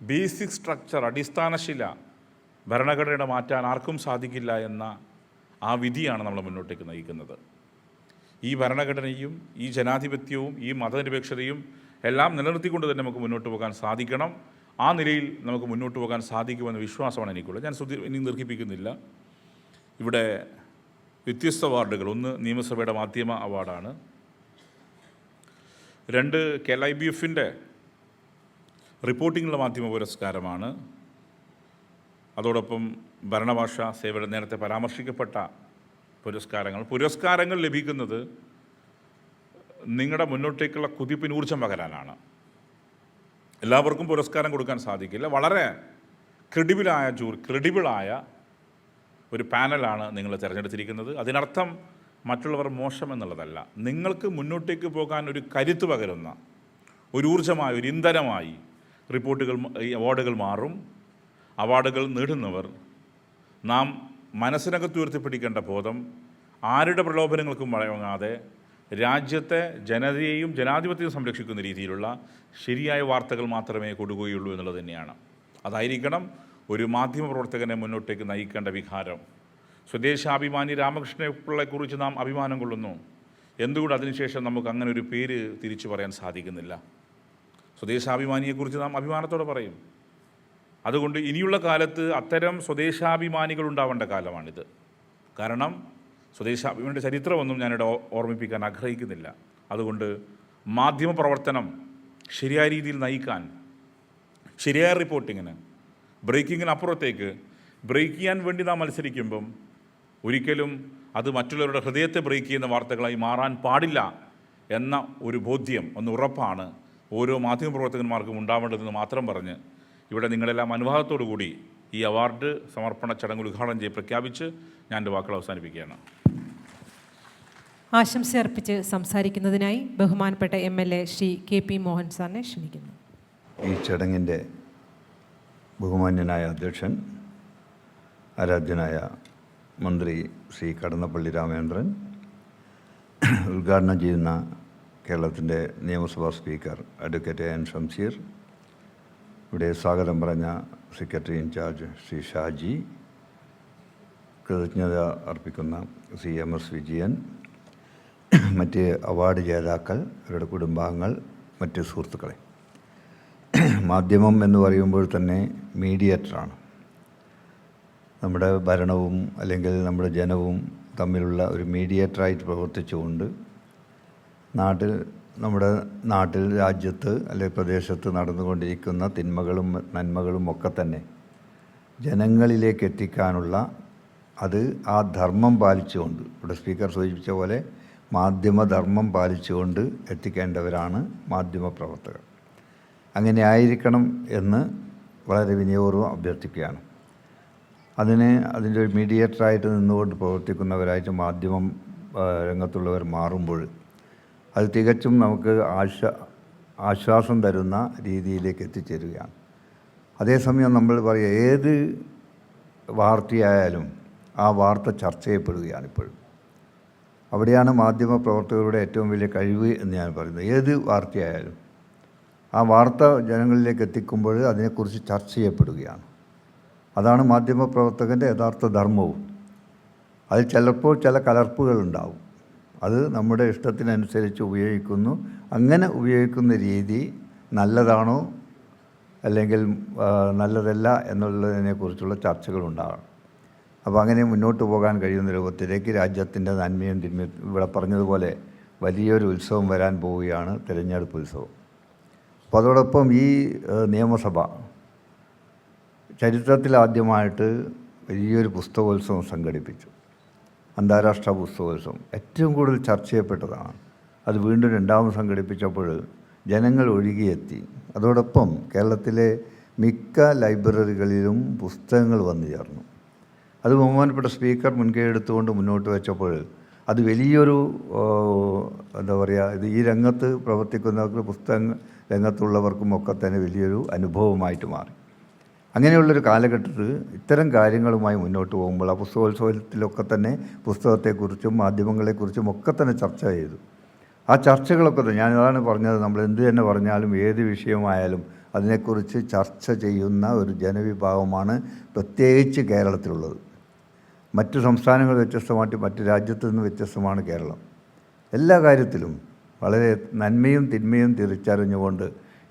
ബേസിക് സ്ട്രക്ചർ, അടിസ്ഥാനശില ഭരണഘടനയുടെ മാറ്റാൻ ആർക്കും സാധിക്കില്ല എന്ന ആ വിധിയാണ് നമ്മളെ മുന്നോട്ടേക്ക് നയിക്കുന്നത്. ഈ ഭരണഘടനയും ഈ ജനാധിപത്യവും ഈ മതനിരപേക്ഷതയും എല്ലാം നിലനിർത്തിക്കൊണ്ട് തന്നെ നമുക്ക് മുന്നോട്ട് പോകാൻ സാധിക്കണം. ആ നിലയിൽ നമുക്ക് മുന്നോട്ട് പോകാൻ സാധിക്കുമെന്ന വിശ്വാസമാണ് എനിക്കുള്ളത്. ഞാൻ ഇനി ദീർഘിപ്പിക്കുന്നില്ല. ഇവിടെ വ്യത്യസ്ത അവാർഡുകൾ, ഒന്ന് നിയമസഭയുടെ മാധ്യമ അവാർഡാണ്, 2 KLIBF-ൻ്റെ റിപ്പോർട്ടിങ്ങുള്ള മാധ്യമ പുരസ്കാരമാണ്, അതോടൊപ്പം ഭരണഭാഷാ സേവനം നേരത്തെ പരാമർശിക്കപ്പെട്ട പുരസ്കാരങ്ങൾ ലഭിക്കുന്നത് നിങ്ങളുടെ മുന്നോട്ടേക്കുള്ള കുതിപ്പിന് ഊർജ്ജം പകരാനാണ്. എല്ലാവർക്കും പുരസ്കാരം കൊടുക്കാൻ സാധിക്കില്ല. വളരെ ക്രെഡിബിളായ ഒരു പാനലാണ് നിങ്ങൾ തിരഞ്ഞെടുത്തിരിക്കുന്നത്. അതിനർത്ഥം മറ്റുള്ളവർ മോശം എന്നുള്ളതല്ല. നിങ്ങൾക്ക് മുന്നോട്ടേക്ക് പോകാൻ ഒരു കരുത്ത് പകരുന്ന, ഒരു ഊർജ്ജമായി, ഒരു ഇന്ധനമായി ഈ അവാർഡുകൾ മാറും. അവാർഡുകൾ നേടുന്നവർ നാം മനസ്സിനകത്ത് ഉയർത്തിപ്പിടിക്കേണ്ട ബോധം, ആരുടെ പ്രലോഭനങ്ങൾക്കും വഴങ്ങാതെ രാജ്യത്തെ ജനതയെയും ജനാധിപത്യവും സംരക്ഷിക്കുന്ന രീതിയിലുള്ള ശരിയായ വാർത്തകൾ മാത്രമേ കൊടുക്കുകയുള്ളൂ എന്നുള്ളത് തന്നെയാണ്. അതായിരിക്കണം ഒരു മാധ്യമപ്രവർത്തകനെ മുന്നോട്ടേക്ക് നയിക്കേണ്ട വികാരം. സ്വദേശാഭിമാനി രാമകൃഷ്ണപിള്ളയെക്കുറിച്ച് നാം അഭിമാനം കൊള്ളുന്നു. എന്തുകൊണ്ട് അതിനുശേഷം നമുക്ക് അങ്ങനെ ഒരു പേര് തിരിച്ചു പറയാൻ സാധിക്കുന്നില്ല? സ്വദേശാഭിമാനിയെക്കുറിച്ച് നാം അഭിമാനത്തോടെ പറയും. അതുകൊണ്ട് ഇനിയുള്ള കാലത്ത് അത്തരം സ്വദേശാഭിമാനികൾ ഉണ്ടാവേണ്ട കാലമാണിത്. കാരണം സ്വദേശാഭിമാനിയുടെ ചരിത്രമൊന്നും ഞാനിവിടെ ഓർമ്മിപ്പിക്കാൻ ആഗ്രഹിക്കുന്നില്ല. അതുകൊണ്ട് മാധ്യമപ്രവർത്തനം ശരിയായ രീതിയിൽ നയിക്കാൻ, ശരിയായ റിപ്പോർട്ടിങ്ങിന്, ബ്രേക്കിങ്ങിനപ്പുറത്തേക്ക് ബ്രേക്ക് ചെയ്യാൻ വേണ്ടി നാം മത്സരിക്കുമ്പം ഒരിക്കലും അത് മറ്റുള്ളവരുടെ ഹൃദയത്തെ ബ്രേക്ക് ചെയ്യുന്ന വാർത്തകളായി മാറാൻ പാടില്ല എന്ന ഒരു ബോധ്യം, ഉറപ്പാണ് ഓരോ മാധ്യമപ്രവർത്തകന്മാർക്കും ഉണ്ടാവേണ്ടതെന്ന് മാത്രം പറഞ്ഞ് ഇവിടെ നിങ്ങളെല്ലാം അനുവാദത്തോടു കൂടി ഈ അവാർഡ് സമർപ്പണ ചടങ്ങ് ഉദ്ഘാടനം ചെയ്ത് പ്രഖ്യാപിച്ച് ഞാൻ എൻ്റെ വാക്കുകൾ അവസാനിപ്പിക്കുകയാണ്. ആശംസ അർപ്പിച്ച് സംസാരിക്കുന്നതിനായി ബഹുമാനപ്പെട്ട MLA ശ്രീ KP മോഹൻ സാറിനെ ക്ഷണിക്കുന്നു. ഈ ചടങ്ങിൻ്റെ ബഹുമാന്യനായ അധ്യക്ഷൻ, ആരാധ്യനായ മന്ത്രി ശ്രീ കടന്നപ്പള്ളി രാമചന്ദ്രൻ, ഉദ്ഘാടനം ചെയ്യുന്ന കേരളത്തിൻ്റെ നിയമസഭാ സ്പീക്കർ അഡ്വക്കേറ്റ് AN ഷംസീർ, ഇവിടെ സ്വാഗതം പറഞ്ഞ സെക്രട്ടറി ഇൻചാർജ് ശ്രീ ഷാജി, കൃതജ്ഞത അർപ്പിക്കുന്ന ശ്രീ MS വിജയൻ, മറ്റ് അവാർഡ് ജേതാക്കൾ, അവരുടെ കുടുംബാംഗങ്ങൾ, മറ്റ് സുഹൃത്തുക്കളെ, മാധ്യമം എന്ന് പറയുമ്പോൾ തന്നെ മീഡിയേറ്ററാണ്. നമ്മുടെ ഭരണവും അല്ലെങ്കിൽ നമ്മുടെ ജനവും തമ്മിലുള്ള ഒരു മീഡിയേറ്ററായിട്ട് പ്രവർത്തിച്ചുകൊണ്ട് നമ്മുടെ നാട്ടിൽ, രാജ്യത്ത് അല്ലെങ്കിൽ പ്രദേശത്ത് നടന്നുകൊണ്ടിരിക്കുന്ന തിന്മകളും നന്മകളും ഒക്കെ തന്നെ ജനങ്ങളിലേക്ക് എത്തിക്കാനുള്ള, അത് ആ ധർമ്മം പാലിച്ചുകൊണ്ട്, ഇവിടെ സ്പീക്കർ സൂചിപ്പിച്ച പോലെ മാധ്യമധർമ്മം പാലിച്ചുകൊണ്ട് എത്തിക്കേണ്ടവരാണ് മാധ്യമപ്രവർത്തകർ. അങ്ങനെ ആയിരിക്കണം എന്ന് വളരെ വിനയപൂർവ്വം അഭ്യർത്ഥിക്കുകയാണ്. അതിൻ്റെ ഒരു മീഡിയേറ്ററായിട്ട് നിന്നുകൊണ്ട് പ്രവർത്തിക്കുന്നവരായിട്ട് മാധ്യമം രംഗത്തുള്ളവർ മാറുമ്പോൾ അത് തികച്ചും നമുക്ക് ആശ്വാസം തരുന്ന രീതിയിലേക്ക് എത്തിച്ചേരുകയാണ്. അതേസമയം നമ്മൾ പറയുക, ഏത് വാർത്തയായാലും ആ വാർത്ത ചർച്ച ചെയ്യപ്പെടുകയാണ് ഇപ്പോഴും. അവിടെയാണ് മാധ്യമപ്രവർത്തകരുടെ ഏറ്റവും വലിയ കഴിവ് എന്ന് ഞാൻ പറയുന്നത്. ഏത് വാർത്തയായാലും ആ വാർത്ത ജനങ്ങളിലേക്ക് എത്തിക്കുമ്പോൾ അതിനെക്കുറിച്ച് ചർച്ച ചെയ്യപ്പെടുകയാണ്. അതാണ് മാധ്യമപ്രവർത്തകൻ്റെ യഥാർത്ഥ ധർമ്മവും. അതിൽ ചിലപ്പോൾ ചില കലർപ്പുകളുണ്ടാവും. അത് നമ്മുടെ ഇഷ്ടത്തിനനുസരിച്ച് ഉപയോഗിക്കുന്നു. അങ്ങനെ ഉപയോഗിക്കുന്ന രീതി നല്ലതാണോ അല്ലെങ്കിൽ നല്ലതല്ല എന്നുള്ളതിനെക്കുറിച്ചുള്ള ചർച്ചകളുണ്ടാകണം. അപ്പോൾ അങ്ങനെ മുന്നോട്ട് പോകാൻ കഴിയുന്ന രൂപത്തിലേക്ക് രാജ്യത്തിൻ്റെ നന്മയും തിന്മയും, ഇവിടെ പറഞ്ഞതുപോലെ വലിയൊരു ഉത്സവം വരാൻ പോവുകയാണ്, തിരഞ്ഞെടുപ്പ് ഉത്സവം. അപ്പോൾ അതോടൊപ്പം ഈ നിയമസഭ ചരിത്രത്തിലാദ്യമായിട്ട് വലിയൊരു പുസ്തകോത്സവം സംഘടിപ്പിച്ചു. അന്താരാഷ്ട്ര പുസ്തകോത്സവം ഏറ്റവും കൂടുതൽ ചർച്ച ചെയ്യപ്പെട്ടതാണ്. അത് വീണ്ടും രണ്ടാമത് സംഘടിപ്പിച്ചപ്പോൾ ജനങ്ങൾ ഒഴുകിയെത്തി. അതോടൊപ്പം കേരളത്തിലെ മിക്ക ലൈബ്രറികളിലും പുസ്തകങ്ങൾ വന്നു ചേർന്നു. അത് ബഹുമാനപ്പെട്ട സ്പീക്കർ മുൻകൈ എടുത്തുകൊണ്ട് മുന്നോട്ട് വെച്ചപ്പോൾ അത് വലിയൊരു എന്താ പറയുക, ഇത് ഈ രംഗത്ത് പ്രവർത്തിക്കുന്നവർക്ക്, പുസ്തക രംഗത്തുള്ളവർക്കും ഒക്കെ തന്നെ വലിയൊരു അനുഭവമായിട്ട് മാറി. അങ്ങനെയുള്ളൊരു കാലഘട്ടത്തിൽ ഇത്തരം കാര്യങ്ങളുമായി മുന്നോട്ട് പോകുമ്പോൾ ആ പുസ്തകോത്സവത്തിലൊക്കെ തന്നെ പുസ്തകത്തെക്കുറിച്ചും മാധ്യമങ്ങളെക്കുറിച്ചും ഒക്കെ തന്നെ ചർച്ച ചെയ്തു. ആ ചർച്ചകളൊക്കെ തന്നെ ഞാനതാണ് പറഞ്ഞത്, നമ്മൾ എന്ത് തന്നെ പറഞ്ഞാലും ഏത് വിഷയമായാലും അതിനെക്കുറിച്ച് ചർച്ച ചെയ്യുന്ന ഒരു ജനവിഭാഗമാണ് പ്രത്യേകിച്ച് കേരളത്തിലുള്ളത്. മറ്റു സംസ്ഥാനങ്ങൾ വ്യത്യസ്തമായിട്ട് മറ്റു രാജ്യത്തു നിന്ന് വ്യത്യസ്തമാണ് കേരളം. എല്ലാ കാര്യത്തിലും വളരെ നന്മയും തിന്മയും തിരിച്ചറിഞ്ഞുകൊണ്ട്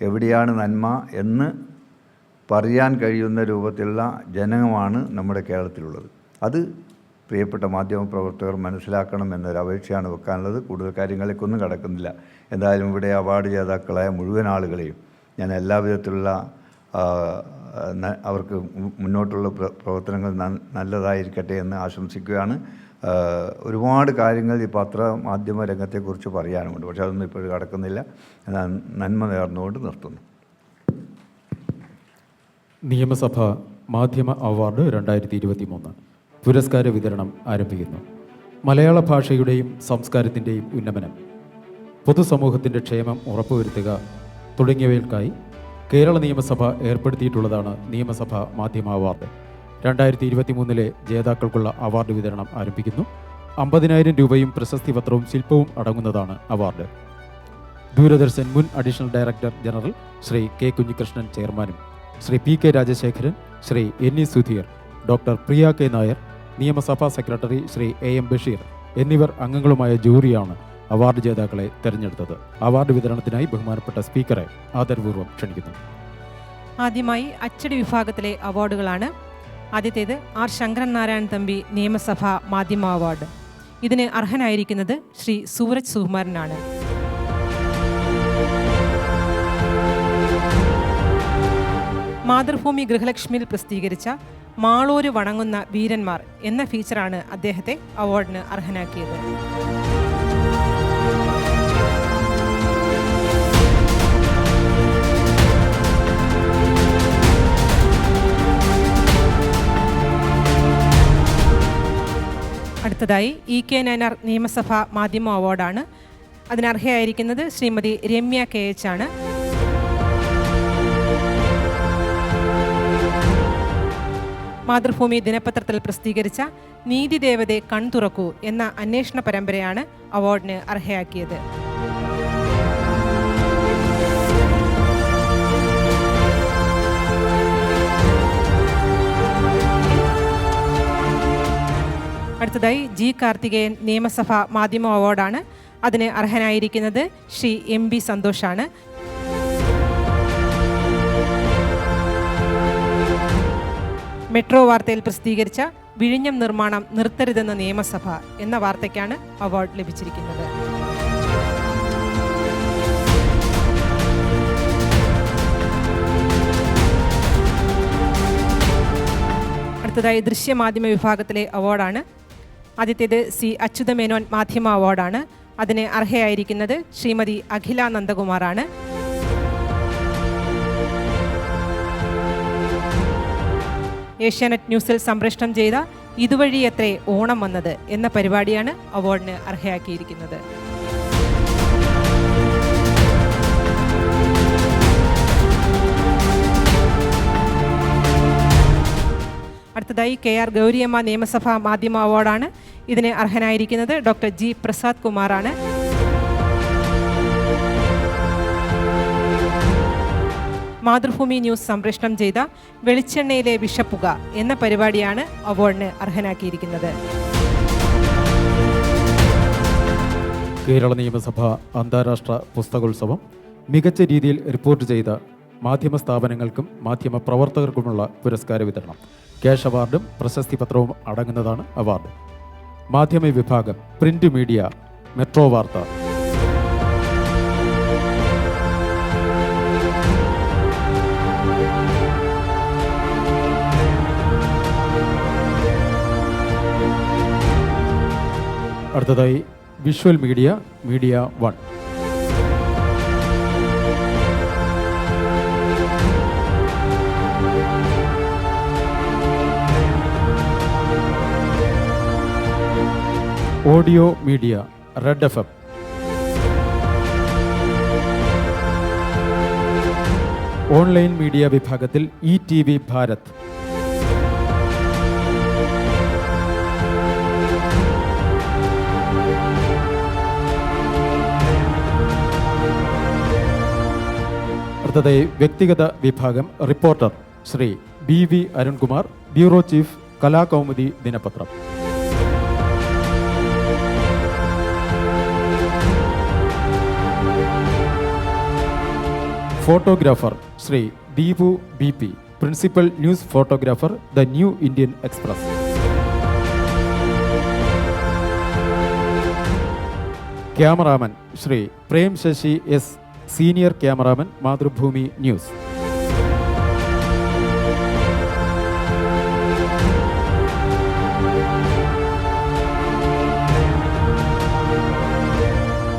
എവിടെയാണ് നന്മ എന്ന് പറയാൻ കഴിയുന്ന രൂപത്തിലുള്ള ജനമാണ് നമ്മുടെ കേരളത്തിലുള്ളത്. അത് പ്രിയപ്പെട്ട മാധ്യമപ്രവർത്തകർ മനസ്സിലാക്കണം എന്നൊരു അപേക്ഷയാണ് വെക്കാനുള്ളത്. കൂടുതൽ കാര്യങ്ങളിലേക്കൊന്നും കടക്കുന്നില്ല. എന്തായാലും ഇവിടെ അവാർഡ് ജേതാക്കളായ മുഴുവൻ ആളുകളെയും ഞാൻ എല്ലാവിധത്തിലുള്ള അവർക്ക് മുന്നോട്ടുള്ള പ്രവർത്തനങ്ങൾ നല്ലതായിരിക്കട്ടെ എന്ന് ആശംസിക്കുകയാണ്. ഒരുപാട് കാര്യങ്ങൾ ഈ മാധ്യമ രംഗത്തെക്കുറിച്ച് പറയാനുമുണ്ട്, പക്ഷേ അതൊന്നും ഇപ്പോൾ കടക്കുന്നില്ല. എന്നാൽ നന്മ നേർന്നുകൊണ്ട് നിർത്തുന്നു. നിയമസഭ മാധ്യമ അവാർഡ് 2023 പുരസ്കാര വിതരണം ആരംഭിക്കുന്നു. മലയാള ഭാഷയുടെയും സംസ്കാരത്തിൻ്റെയും ഉന്നമനം, പൊതുസമൂഹത്തിൻ്റെ ക്ഷേമം ഉറപ്പുവരുത്തുക തുടങ്ങിയവയ്ക്കായി കേരള നിയമസഭ ഏർപ്പെടുത്തിയിട്ടുള്ളതാണ് നിയമസഭ മാധ്യമ അവാർഡ്. 2023 ജേതാക്കൾക്കുള്ള അവാർഡ് വിതരണം ആരംഭിക്കുന്നു. 50,000 രൂപയും പ്രശസ്തി പത്രവും ശില്പവും അടങ്ങുന്നതാണ് അവാർഡ്. ദൂരദർശൻ മുൻ additional director general Shri K Kunhikrishnan ചെയർമാനും Shri P K Rajasekharan, Shri N E Sudheer, doctor Priya K Nair, നിയമസഭാ secretary Shri A M Basheer എന്നിവർ അംഗങ്ങളുമായ ജൂറിയാണ് അവാർഡ് ജേതാക്കളെ തെരഞ്ഞെടുത്തത്. അവാർഡ് വിതരണത്തിനായി ബഹുമാനപ്പെട്ട സ്പീക്കറെ ആദരപൂർവ്വം ക്ഷണിക്കുന്നു. ആദ്യമായി അച്ചടി വിഭാഗത്തിലെ അവാർഡുകളാണ്. ആദ്യത്തേത് ആർ ശങ്കരൻ നാരായണൻ തമ്പി നിയമസഭ മാധ്യമ അവാർഡ്. ഇതിന് അർഹനായിരിക്കുന്നത് ശ്രീ സൂരജ് സുകുമാരനാണ്. മാതൃഭൂമി ഗൃഹലക്ഷ്മിയിൽ പ്രസിദ്ധീകരിച്ച മാളൂര് വണങ്ങുന്ന വീരന്മാർ എന്ന ഫീച്ചറാണ് അദ്ദേഹത്തെ അവാർഡിന് അർഹനാക്കിയത്. അടുത്തതായി ഇ കെ നയനാർ നിയമസഭ മാധ്യമ അവാർഡാണ്. അതിനർഹയായിരിക്കുന്നത് ശ്രീമതി രമ്യ കെ എച്ച് ആണ്. മാതൃഭൂമി ദിനപത്രത്തിൽ പ്രസിദ്ധീകരിച്ച നീതിദേവതയെ കൺതുറക്കൂ എന്ന അന്വേഷണ പരമ്പരയാണ് അവാർഡിന് അർഹയാക്കിയത്. അടുത്തതായി ജി കാർത്തികേയൻ നിയമസഭ മാധ്യമ അവാർഡാണ്. അതിന് അർഹനായിരിക്കുന്നത് ശ്രീ എം ബി സന്തോഷാണ്. മെട്രോ വാർത്തയിൽ പ്രസിദ്ധീകരിച്ച വിഴിഞ്ഞം നിർമ്മാണം നിർത്തരുതെന്ന നിയമസഭ എന്ന വാർത്തയ്ക്കാണ് അവാർഡ് ലഭിച്ചിരിക്കുന്നത്. അടുത്തതായി ദൃശ്യമാധ്യമ വിഭാഗത്തിലെ അവാർഡാണ്. ആദ്യത്തേത് സി അച്യുതമേനോൻ മാധ്യമ അവാർഡാണ്. അതിന് അർഹയായിരിക്കുന്നത് ശ്രീമതി അഖില നന്ദകുമാറാണ്. ഏഷ്യാനെറ്റ് ന്യൂസിൽ സംപ്രേഷണം ചെയ്ത ഇതുവഴി എത്രേ ഓണം വന്നത് എന്ന പരിപാടിയാണ് അവാർഡിന് അർഹയാക്കിയിരിക്കുന്നത്. അടുത്തതായി കെ ആർ ഗൗരിയമ്മ നിയമസഭ മാധ്യമ അവാർഡാണ്. ഇതിന് അർഹനായിരിക്കുന്നത് ഡോക്ടർ ജി പ്രസാദ് കുമാറാണ്. മാതൃഭൂമി ന്യൂസ് സംപ്രേഷണം ചെയ്ത വെളിച്ചെണ്ണയിലെ വിഷപ്പുക എന്ന പരിപാടിയാണ് അവാർഡിന് അർഹനാക്കിയിരിക്കുന്നത്. കേരള നിയമസഭ അന്താരാഷ്ട്ര പുസ്തകോത്സവം മികച്ച രീതിയിൽ റിപ്പോർട്ട് ചെയ്ത മാധ്യമ സ്ഥാപനങ്ങൾക്കും മാധ്യമ പ്രവർത്തകർക്കുമുള്ള പുരസ്കാര വിതരണം. ക്യാഷ് അവാർഡും പ്രശസ്തി പത്രവും അടങ്ങുന്നതാണ് അവാർഡ്. മാധ്യമ വിഭാഗം പ്രിന്റ് മീഡിയ, മെട്രോ വാർത്ത. അടുത്തതായി visual media, media one. Audio media, red F M. Online media വിഭാഗത്തിൽ ETV ഭാരത്. അടുത്തതായി വ്യക്തിഗത വിഭാഗം reporter Shri BV Arunkumar, bureau chief, Kalakaumudi ദിനപത്രം. Photographer Shri Deepu BP, principal news photographer, the new Indian express. Cameraman Shri Prem Sasi S, senior cameraman, Mathrubhumi news.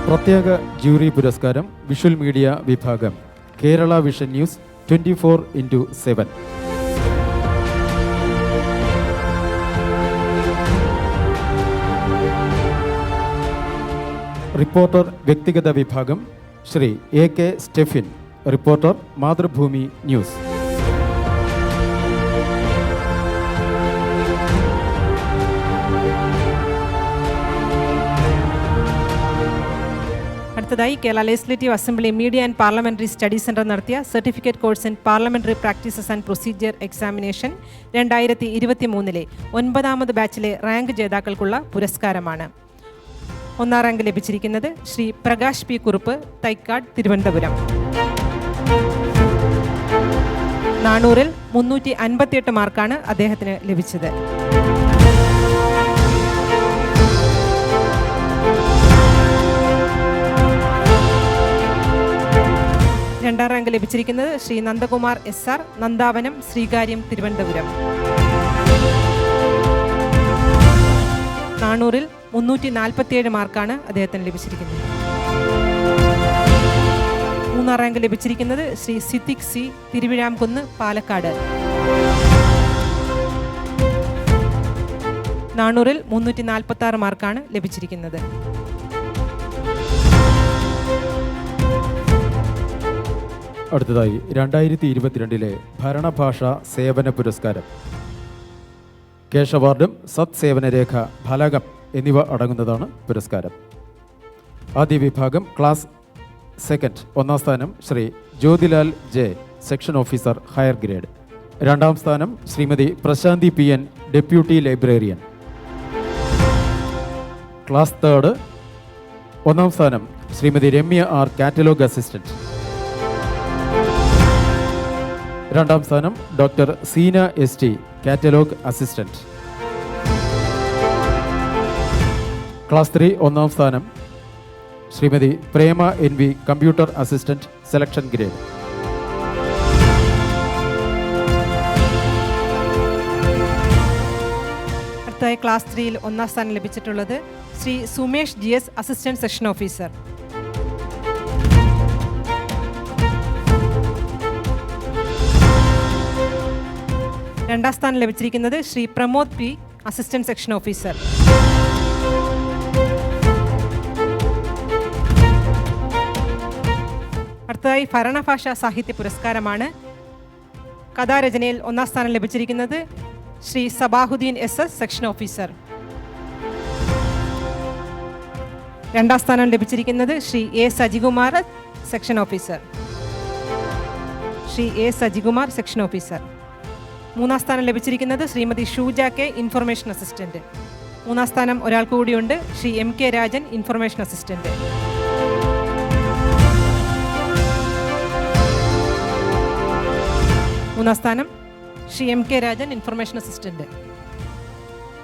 പ്രത്യേക jury പുരസ്കാരം visual media വിഭാഗം Kerala vision news 24/7. Reporter വ്യക്തിഗത വിഭാഗം Shri AK Stephin, reporter, Mathrubhumi news. അടുത്തതായി Kerala legislative assembly media and parliamentary study centre നടത്തിയ certificate course in parliamentary practices and procedure examination 2023 9ാമത് ബാച്ചിലെ rank ജേതാക്കൾക്കുള്ള പുരസ്കാരമാണ്. 1ാം റാങ്ക് ലഭിച്ചിരിക്കുന്നത് ശ്രീ പ്രകാശ് P കുറുപ്പ്, തൈക്കാട്, തിരുവനന്തപുരം. 400-ൽ 358 മാർക്കാണ് അദ്ദേഹത്തിന് ലഭിച്ചത്. 2ാം റാങ്ക് ലഭിച്ചിരിക്കുന്നത് ശ്രീ നന്ദകുമാർ SR, നന്ദാവനം, ശ്രീകാര്യം, തിരുവനന്തപുരം. 400-ൽ 347 മാർക്കാണ് അദ്ദേഹത്തിന് ലഭിച്ചിരിക്കുന്നത്. 3ാം റാങ്ക് ലഭിച്ചിരിക്കുന്നത് ശ്രീ സിദ്ദിഖ് C, തിരുവിഴാംകുന്ന്, പാലക്കാട്. 400-ൽ 346 മാർക്കാണ് ലഭിച്ചിരിക്കുന്നത്. അടുത്തതായി 2022 ഭരണഭാഷാ സേവന പുരസ്കാരം. കേശ് അവാർഡും സത് സേവനരേഖ, ഫലകം എന്നിവ അടങ്ങുന്നതാണ് പുരസ്കാരം. ആദ്യ വിഭാഗം ക്ലാസ് സെക്കൻഡ്, 1ാം സ്ഥാനം Shri Jyothilal J, section officer, higher grade. 2ാം സ്ഥാനം Shrimati Prasanthi PN, deputy librarian. Class third, 1ാം സ്ഥാനം Shrimati Ramya R, catalogue assistant. 2ാം സ്ഥാനം doctor Seena ST, catalogue assistant. Class 3, 1ാം സ്ഥാനം Shrimati Prema NV, computer assistant, selection grade. അടുത്തതായി ക്ലാസ് 3-ൽ 1ാം സ്ഥാനം ലഭിച്ചിട്ടുള്ളത് Shri Sumesh GS, assistant section officer. രണ്ടാം സ്ഥാനം ലഭിച്ചിരിക്കുന്നത് Shri Pramod P, assistant section officer. അടുത്തതായി ഭരണഭാഷാ സാഹിത്യ പുരസ്കാരമാണ്. കഥാരചനയിൽ 1ാം സ്ഥാനം ലഭിച്ചിരിക്കുന്നത് ശ്രീ സബാഹുദ്ദീൻ SS, സെക്ഷൻ ഓഫീസർ. 2ാം സ്ഥാനം ലഭിച്ചിരിക്കുന്നത് Shri A Sajikumar, section officer. Shri A Sajikumar, section officer. 3ാം സ്ഥാനം ലഭിച്ചിരിക്കുന്നത് Shrimati Shuja K, information assistant. 3ാം സ്ഥാനം ഒരാൾക്ക് കൂടിയുണ്ട്, Shri MK Rajan, information assistant. 3ാം സ്ഥാനം Shri MK Rajan, information assistant.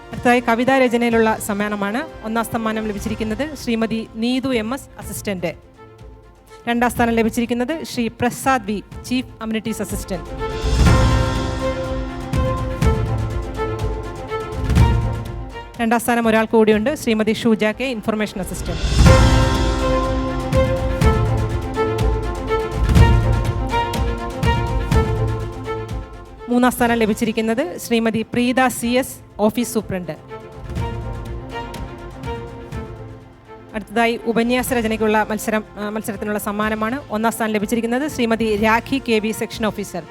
അടുത്തതായി കവിതാ രചനയിലുള്ള സമ്മാനമാണ്. 1ാം സമ്മാനം ലഭിച്ചിരിക്കുന്നത് ശ്രീമതി നീതു MS, അസിസ്റ്റന്റ്. 2ാം സ്ഥാനം ലഭിച്ചിരിക്കുന്നത് Shri Prasad V, chief amenities assistant. 2ാം സ്ഥാനം ഒരാൾക്ക് കൂടിയുണ്ട്, Shrimati Shuja K, information assistant. 3ാം സ്ഥാനം ലഭിച്ചിരിക്കുന്നത് Shrimati Preetha CS, office superintendent. അടുത്തതായി ഉപന്യാസ രചനയ്ക്കുള്ള മത്സരത്തിനുള്ള സമ്മാനമാണ്. 1ാം സ്ഥാനം ലഭിച്ചിരിക്കുന്നത് Shrimati Rakhi KB, section officer.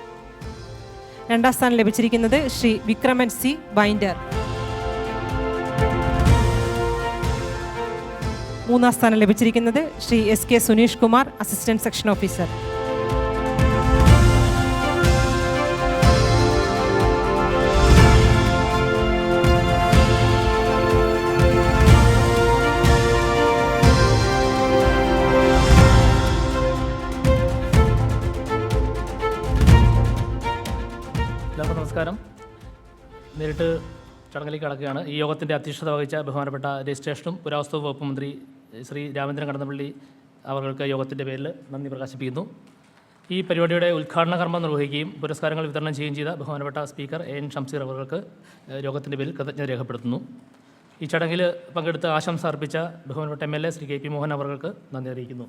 2ാം സ്ഥാനം ലഭിച്ചിരിക്കുന്നത് ശ്രീ വിക്രമൻ C, ബൈൻഡർ. 3ാം സ്ഥാനം ലഭിച്ചിരിക്കുന്നത് Shri SK Suneesh Kumar, assistant section officer. എല്ലാവർക്കും നമസ്കാരം. നേരിട്ട് ചടങ്ങിലേക്ക് കടക്കുകയാണ്. ഈ യോഗത്തിൻ്റെ അധ്യക്ഷത വഹിച്ച ബഹുമാനപ്പെട്ട രജിസ്ട്രേഷനും പുരാവസ്തു വകുപ്പ് മന്ത്രി ശ്രീ രാമേന്ദ്രൻ കടന്നപ്പള്ളി അവർക്ക് യോഗത്തിൻ്റെ പേരിൽ നന്ദി പ്രകാശിപ്പിക്കുന്നു. ഈ പരിപാടിയുടെ ഉദ്ഘാടന കർമ്മം നിർവഹിക്കുകയും പുരസ്കാരങ്ങൾ വിതരണം ചെയ്യുകയും ചെയ്ത ബഹുമാനപ്പെട്ട സ്പീക്കർ AN ഷംസീർ അവർക്ക് യോഗത്തിൻ്റെ പേരിൽ കൃതജ്ഞത രേഖപ്പെടുത്തുന്നു. ഈ ചടങ്ങിൽ പങ്കെടുത്ത് ആശംസ അർപ്പിച്ച ബഹുമാനപ്പെട്ട MLA ശ്രീ KP മോഹൻ അവർക്ക് നന്ദി അറിയിക്കുന്നു.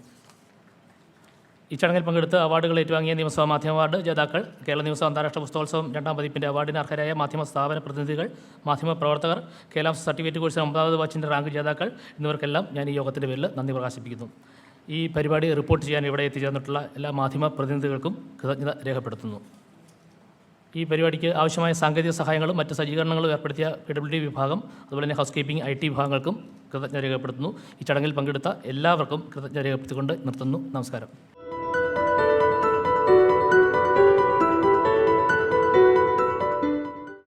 ഈ ചടങ്ങിൽ പങ്കെടുത്ത് അവാർഡുകൾ ഏറ്റുവാങ്ങിയ നിയമസഭാ മാധ്യമ അവാർഡ് ജേതാക്കൾ, കേരള നിയമസഭ അന്താരാഷ്ട്ര പുസ്തകോത്സവം 2ാം പതിപ്പിൻ്റെ അവാർഡിന് അർഹരായ മാധ്യമ സ്ഥാപന പ്രതിനിധികൾ, മാധ്യമ പ്രവർത്തകർ, കേരള സർട്ടിഫിക്കറ്റ് കോഴ്സിന് 9ാമത് ബാച്ചിൻ്റെ റാങ്ക് ജേതാക്കൾ എന്നിവർക്കെല്ലാം ഞാൻ ഈ യോഗത്തിൻ്റെ പേരിൽ നന്ദി പ്രകാശിപ്പിക്കുന്നു. ഈ പരിപാടി റിപ്പോർട്ട് ചെയ്യാൻ ഇവിടെ എത്തിച്ചേർന്നിട്ടുള്ള എല്ലാ മാധ്യമ പ്രതിനിധികൾക്കും കൃതജ്ഞത രേഖപ്പെടുത്തുന്നു. ഈ പരിപാടിക്ക് ആവശ്യമായ സാങ്കേതിക സഹായങ്ങളും മറ്റ് സജ്ജീകരണങ്ങളും ഏർപ്പെടുത്തിയ PWD വിഭാഗം, അതുപോലെ തന്നെ ഹൗസ് കീപ്പിംഗ് IT വിഭാഗങ്ങൾക്കും കൃതജ്ഞത രേഖപ്പെടുത്തുന്നു. ഈ ചടങ്ങിൽ പങ്കെടുത്ത എല്ലാവർക്കും കൃതജ്ഞത രേഖപ്പെടുത്തിക്കൊണ്ട് നിർത്തുന്നു. നമസ്കാരം.